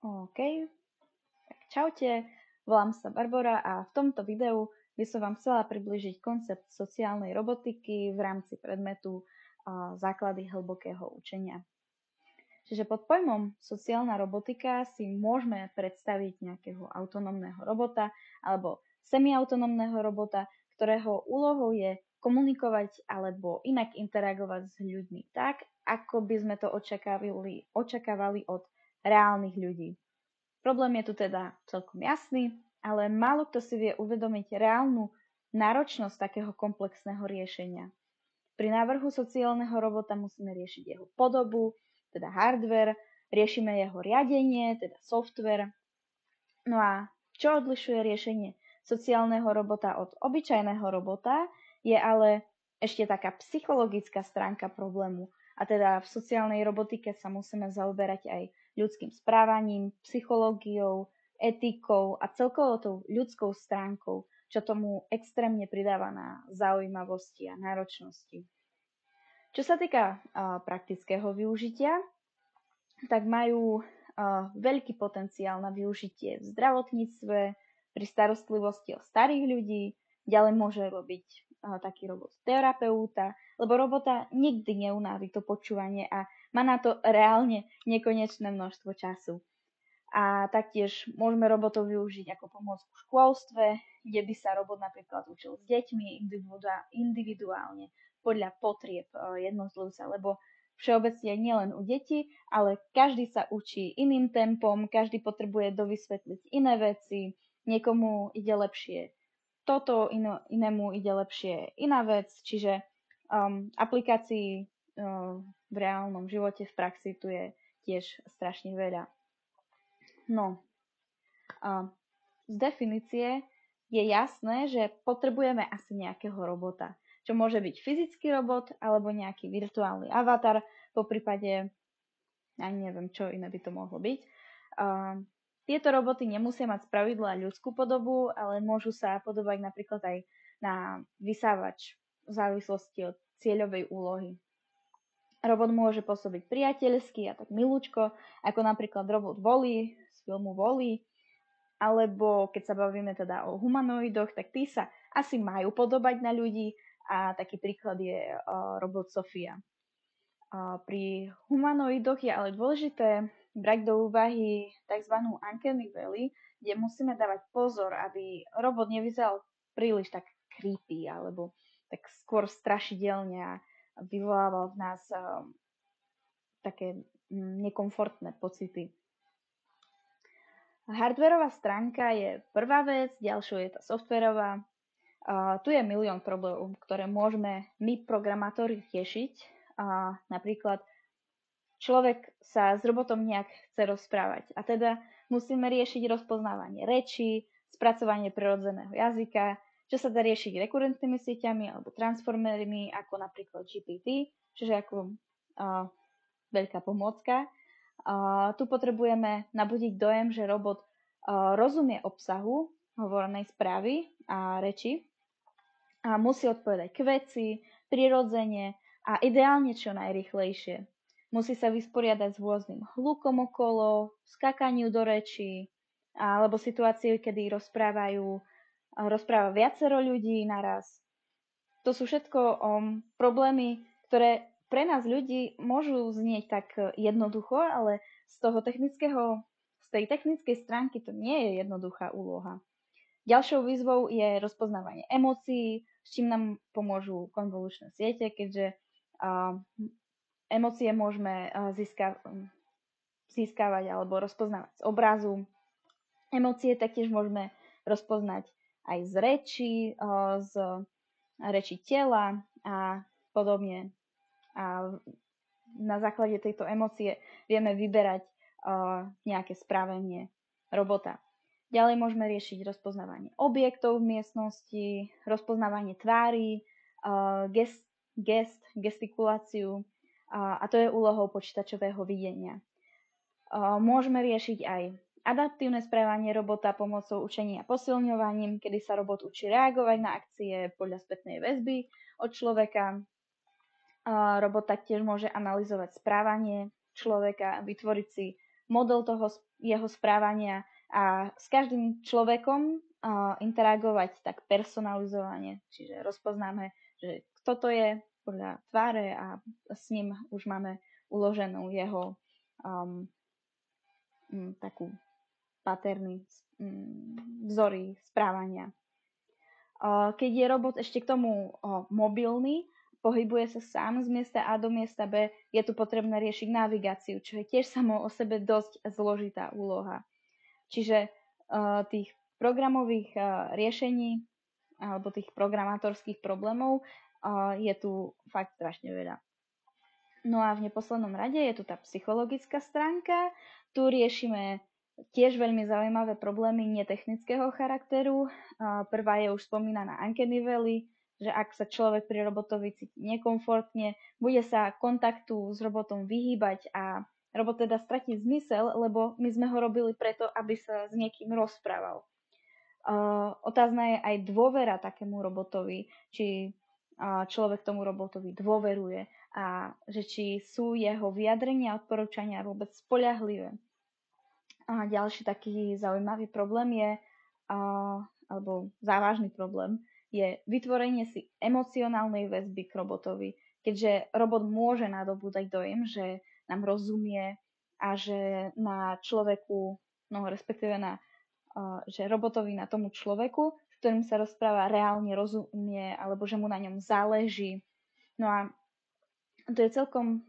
OK, tak čaute, volám sa Barbora a v tomto videu by som vám chcela približiť koncept sociálnej robotiky v rámci predmetu základy hlbokého učenia. Čiže pod pojmom sociálna robotika si môžeme predstaviť nejakého autonómneho robota alebo semiautonómneho robota, ktorého úlohou je komunikovať alebo inak interagovať s ľuďmi tak, ako by sme to očakávali od reálnych ľudí. Problém je tu teda celkom jasný, ale málo kto si vie uvedomiť reálnu náročnosť takého komplexného riešenia. Pri návrhu sociálneho robota musíme riešiť jeho podobu, teda hardware, riešime jeho riadenie, teda software. No a čo odlišuje riešenie sociálneho robota od obyčajného robota, je ale ešte taká psychologická stránka problému. A teda v sociálnej robotike sa musíme zaoberať aj ľudským správaním, psychológiou, etikou a celkovo tou ľudskou stránkou, čo tomu extrémne pridáva na zaujímavosti a náročnosti. Čo sa týka praktického využitia, tak majú veľký potenciál na využitie v zdravotníctve, pri starostlivosti o starých ľudí, ďalej môže robiť taký robot terapeuta, lebo robota nikdy neunávi to počúvanie a má na to reálne nekonečné množstvo času. A taktiež môžeme robotov využiť ako pomôcku v škôlstve, kde by sa robot napríklad učil s deťmi individuálne podľa potrieb jednotlivca, lebo všeobecne nielen u detí, ale každý sa učí iným tempom, každý potrebuje dovysvetliť iné veci, niekomu ide lepšie toto, inému ide lepšie iná vec, čiže aplikácií v reálnom živote, v praxi tu je tiež strašne veľa. No, z definície je jasné, že potrebujeme asi nejakého robota, čo môže byť fyzický robot alebo nejaký virtuálny avatar, poprípade, ani neviem, čo iné by to mohlo byť. Tieto roboty nemusia mať spravidla ľudskú podobu, ale môžu sa podobať napríklad aj na vysávač v závislosti od cieľovej úlohy. Robot môže pôsobiť priateľsky a tak milúčko, ako napríklad robot Wall-E z filmu Wall-E, alebo keď sa bavíme teda o humanoidoch, tak tí sa asi majú podobať na ľudí a taký príklad je robot Sofia. Pri humanoidoch je ale dôležité brať do úvahy tzv. Uncanny Valley, kde musíme dávať pozor, aby robot nevyzeral príliš tak creepy alebo tak skôr strašidelne a vyvolával v nás také nekomfortné pocity. Hardwareová stránka je prvá vec, ďalšou je tá softwarová. Tu je milión problémov, ktoré môžeme my programátori riešiť. Napríklad človek sa s robotom nejak chce rozprávať a teda musíme riešiť rozpoznávanie rečí, spracovanie prirodzeného jazyka, čo sa dá riešiť rekurentnými sieťami alebo transformermi, ako napríklad GPT, čiže ako veľká pomôcka. Tu potrebujeme nabudiť dojem, že robot rozumie obsahu hovorenej správy a reči a musí odpovedať k veci, prirodzene a ideálne čo najrýchlejšie. Musí sa vysporiadať s rôznym hlukom okolo, skakaniu do rečí, alebo situácie, kedy rozpráva viacero ľudí naraz. To sú všetko problémy, ktoré pre nás ľudí môžu znieť tak jednoducho, ale z tej technickej stránky to nie je jednoduchá úloha. Ďalšou výzvou je rozpoznávanie emócií, s čím nám pomôžu konvolučné siete, keďže emócie môžeme získavať alebo rozpoznávať z obrazu. Emócie taktiež môžeme rozpoznať aj z reči tela a podobne. A na základe tejto emócie vieme vyberať nejaké správanie robota. Ďalej môžeme riešiť rozpoznávanie objektov v miestnosti, rozpoznávanie tvári, gestikuláciu a to je úlohou počítačového videnia. Môžeme riešiť aj adaptívne správanie robota pomocou učenia a posilňovaním, kedy sa robot učí reagovať na akcie podľa spätnej väzby od človeka. Robot taktiež môže analyzovať správanie človeka, vytvoriť si model toho jeho správania a s každým človekom interagovať tak personalizovane. Čiže rozpoznáme, že kto to je podľa tváre a s ním už máme uloženú jeho takú paterny, vzory správania. Keď je robot ešte k tomu mobilný, pohybuje sa sám z miesta A do miesta B, je tu potrebné riešiť navigáciu, čo je tiež samo o sebe dosť zložitá úloha. Čiže tých programových riešení alebo tých programátorských problémov je tu fakt strašne veľa. No a v neposlednom rade je tu tá psychologická stránka. Tu riešime tiež veľmi zaujímavé problémy netechnického charakteru. Prvá je už spomínaná Uncanny Valley, že ak sa človek pri robotovi cíti nekomfortne, bude sa kontaktu s robotom vyhýbať a robot teda stratí zmysel, lebo my sme ho robili preto, aby sa s niekým rozprával. Otázna je aj dôvera takému robotovi, či človek tomu robotovi dôveruje a že či sú jeho vyjadrenia a odporúčania vôbec spoľahlivé. A ďalší taký zaujímavý problém je, alebo závažný problém, je vytvorenie si emocionálnej väzby k robotovi, keďže robot môže nadobúdať dojem, že nám rozumie a že na človeku, no respektíve že robotovi na tomu človeku, s ktorým sa rozpráva, reálne rozumie, alebo že mu na ňom záleží. No a to je celkom,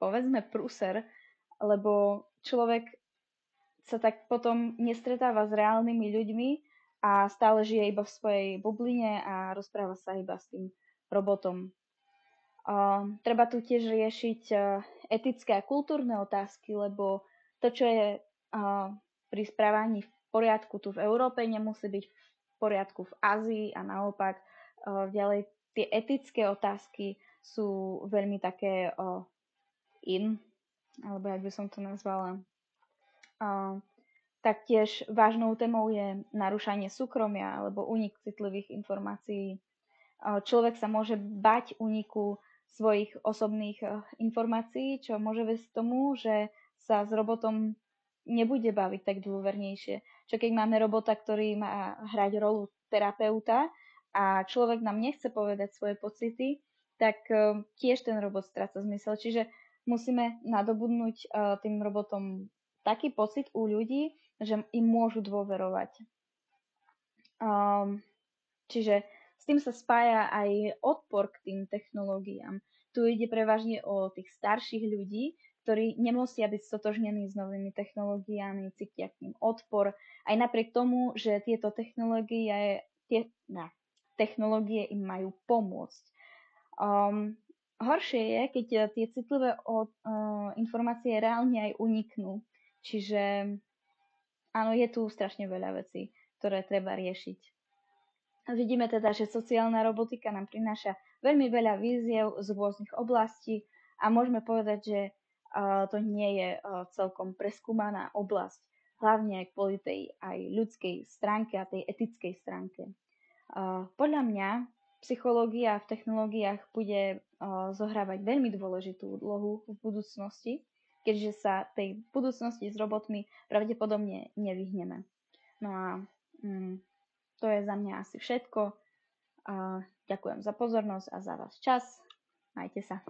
povedzme, prúser, lebo človek sa tak potom nestretáva s reálnymi ľuďmi a stále žije iba v svojej bubline a rozpráva sa iba s tým robotom. Treba tu tiež riešiť etické a kultúrne otázky, lebo to, čo je pri správaní v poriadku tu v Európe, nemusí byť v poriadku v Ázii a naopak. Ďalej tie etické otázky sú veľmi také alebo jak by som to nazvala. Taktiež vážnou témou je narušanie súkromia alebo únik citlivých informácií. Človek sa môže bať úniku svojich osobných informácií, čo môže viesť k tomu, že sa s robotom nebude baviť tak dôvernejšie. Čo keď máme robota, ktorý má hrať rolu terapeuta a človek nám nechce povedať svoje pocity, tak tiež ten robot stráca zmysel. Čiže musíme nadobudnúť tým robotom taký pocit u ľudí, že im môžu dôverovať. Čiže s tým sa spája aj odpor k tým technológiám. Tu ide prevažne o tých starších ľudí, ktorí nemusia byť stotožnení s novými technológiami, cítia k ním odpor, aj napriek tomu, že tieto technológie im majú pomôcť. Horšie je, keď tie citlivé informácie reálne aj uniknú. Čiže áno, je tu strašne veľa vecí, ktoré treba riešiť. Vidíme teda, že sociálna robotika nám prináša veľmi veľa víziev z rôznych oblastí a môžeme povedať, že to nie je celkom preskúmaná oblasť, hlavne kvôli tej aj ľudskej stránke a tej etickej stránke. Podľa mňa psychológia v technológiách bude zohrávať veľmi dôležitú úlohu v budúcnosti, keďže sa tej budúcnosti s robotmi pravdepodobne nevyhneme. No a to je za mňa asi všetko. Ďakujem za pozornosť a za váš čas. Majte sa.